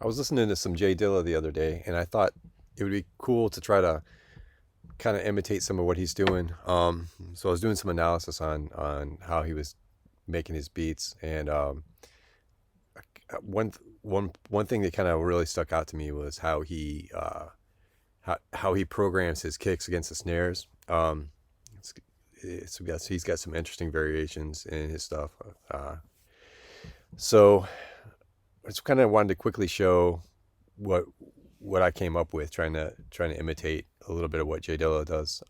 I was listening to some Dilla the other day, and I thought it would be cool to try to kind of imitate some of what he's doing. So I was doing some analysis on how he was making his beats, and one thing that kind of really stuck out to me was how he programs his kicks against the snares. It's, he's got some interesting variations in his stuff. Uh, so I just kind of wanted to quickly show what what I came up with, trying to imitate a little bit of what Jay Dilla does.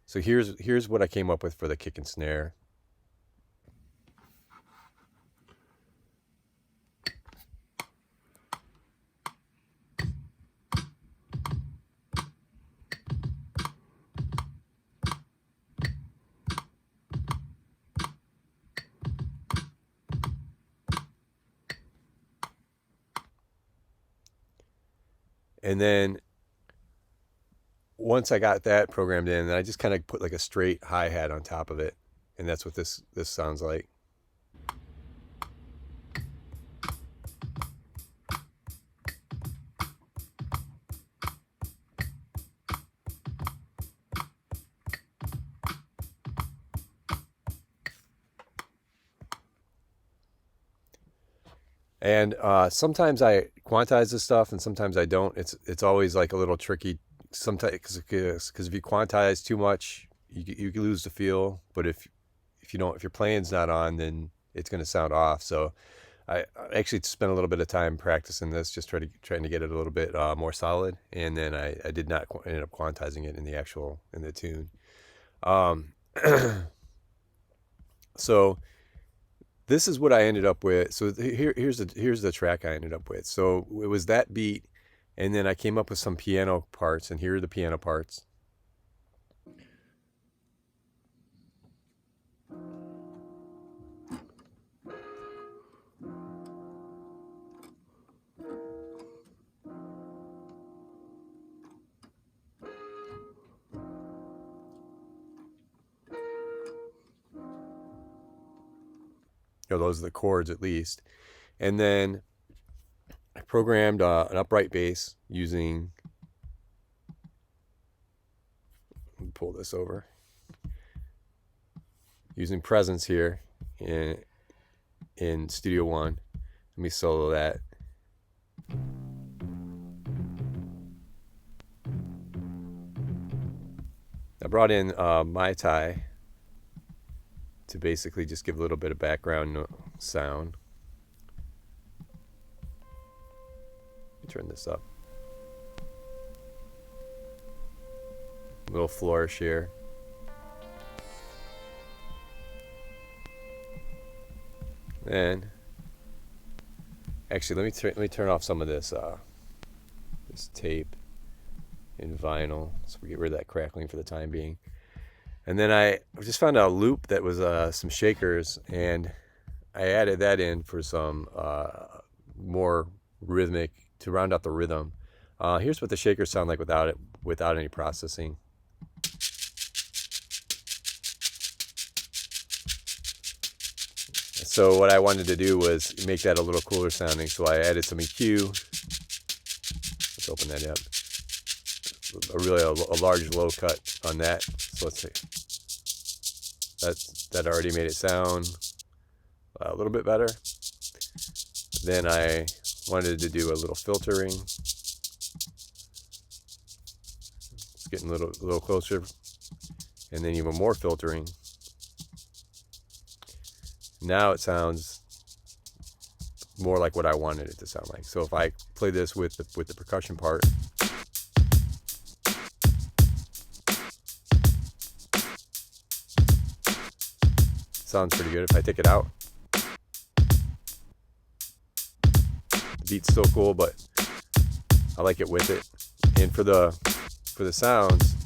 So here's what I came up with for the kick and snare. And then once I got that programmed in, then I just kind of put like a straight hi-hat on top of it, and that's what this sounds like. And sometimes I quantize this stuff, and sometimes I don't. It's always like a little tricky. Sometimes because if you quantize too much, you lose the feel. But if you don't, if your playing's not on, then it's going to sound off. So I actually spent a little bit of time practicing this, just trying to get it a little bit more solid. And then I did not end up quantizing it in the tune. Um, so this is what I ended up with. So here's the track I ended up with. So it was that beat, and then I came up with some piano parts, and here are the piano parts. Those are the chords at least. And then I programmed an upright bass using, let me pull this over, using Presence here in Studio One. Let me solo that. I brought in Mai Tai to basically just give a little bit of background sound. Let me turn this up. A little flourish here. And actually, let me turn off some of this this tape in vinyl, so we get rid of that crackling for the time being. And then I just found a loop that was some shakers, and I added that in for some more rhythmic, to round out the rhythm. Here's what the shakers sound like without any processing. So what I wanted to do was make that a little cooler sounding, so I added some EQ. Let's open that up. A large low cut on that. So let's see. That already made it sound a little bit better. Then I wanted to do a little filtering. It's getting a little closer, and then even more filtering. Now it sounds more like what I wanted it to sound like. So if I play this with the percussion part. Sounds pretty good. If I take it out, the beat's still cool, but I like it with it. And for the sounds,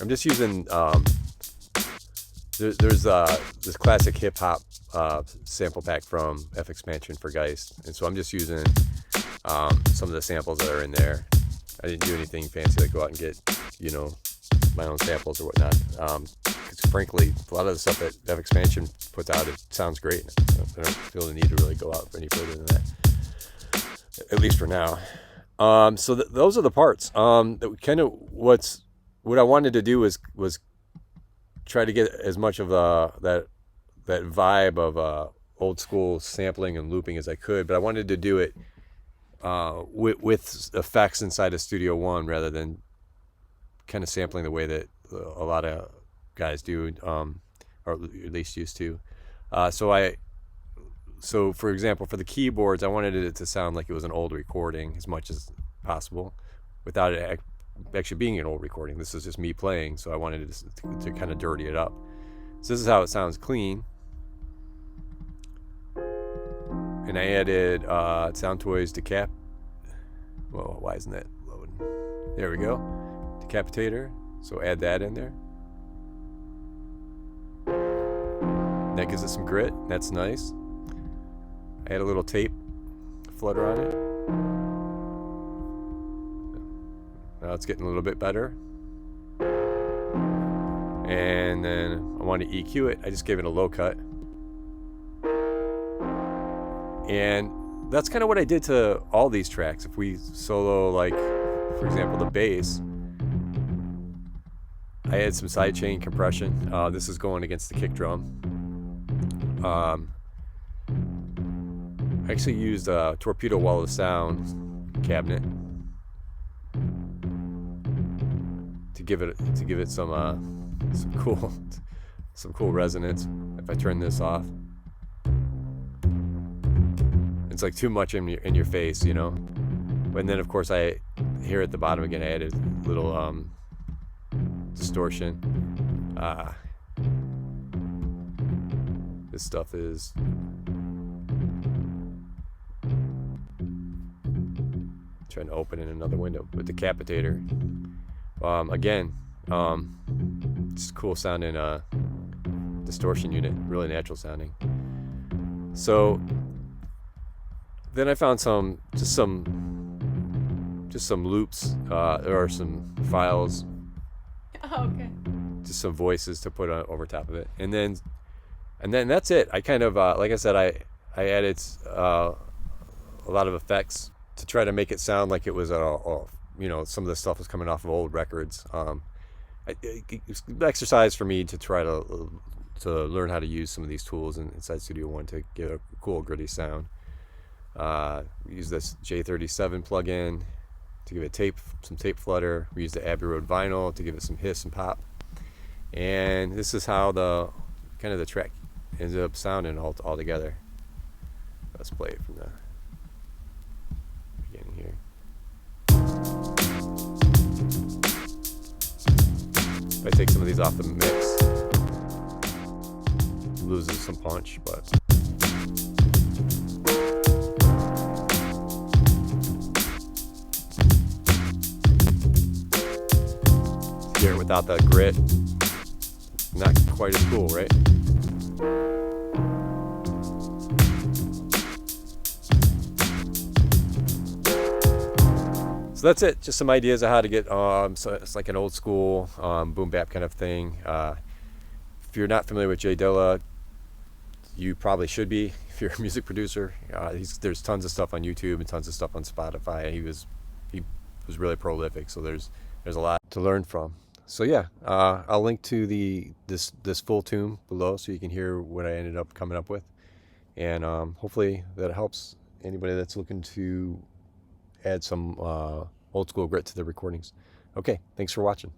I'm just using there's this classic hip hop sample pack from F Expansion for Geist, and so I'm just using some of the samples that are in there. I didn't do anything fancy like go out and get my own samples or whatnot. frankly, a lot of the stuff that F Expansion puts out, it sounds great. I don't feel the need to really go out any further than that, at least for now. So those are the parts. Kind of what I wanted to do was try to get as much of that vibe of old school sampling and looping as I could, but I wanted to do it with effects inside of Studio One rather than kind of sampling the way that a lot of guys do, or at least used to. So for example, for the keyboards, I wanted it to sound like it was an old recording as much as possible, without it actually being an old recording. This is just me playing, so I wanted it to kind of dirty it up. So this is how it sounds clean. And I added Sound Toys Decap. Well, why isn't that loading? There we go. Decapitator. So add that in there. That gives it some grit. That's nice. I had a little tape flutter on it. Now it's getting a little bit better. And then I want to EQ it. I just gave it a low cut. And that's kind of what I did to all these tracks. If we solo, like, for example, the bass, I had some sidechain compression. This is going against the kick drum. I actually used a Torpedo Wall of Sound cabinet to give it some cool resonance. If I turn this off, it's like too much in your face, you know. And then of course I here at the bottom again I added a little distortion. This stuff is trying to open in another window with the Decapitator. Again, it's cool sounding distortion unit, really natural sounding. So then I found some loops or some files. Oh, okay. Just some voices to put over top of it, and then that's it. I kind of like I said, I added a lot of effects to try to make it sound like it was some of the stuff was coming off of old records. It's an exercise for me to try to learn how to use some of these tools inside Studio One to get a cool gritty sound. We use this J37 plugin to give it some tape flutter. We use the Abbey Road vinyl to give it some hiss and pop. And this is how the track ended up sounding all together. Let's play it from the beginning here. If I take some of these off the mix, it loses some punch, but here without that grit, not quite as cool, right? So that's it. Just some ideas of how to get so it's like an old school boom bap kind of thing. If you're not familiar with Dilla, you probably should be. If you're a music producer, there's tons of stuff on YouTube and tons of stuff on Spotify. He was really prolific, so there's a lot to learn from. So yeah, I'll link to this full tune below so you can hear what I ended up coming up with, and hopefully that helps anybody that's looking to add some old school grit to their recordings. Okay, thanks for watching.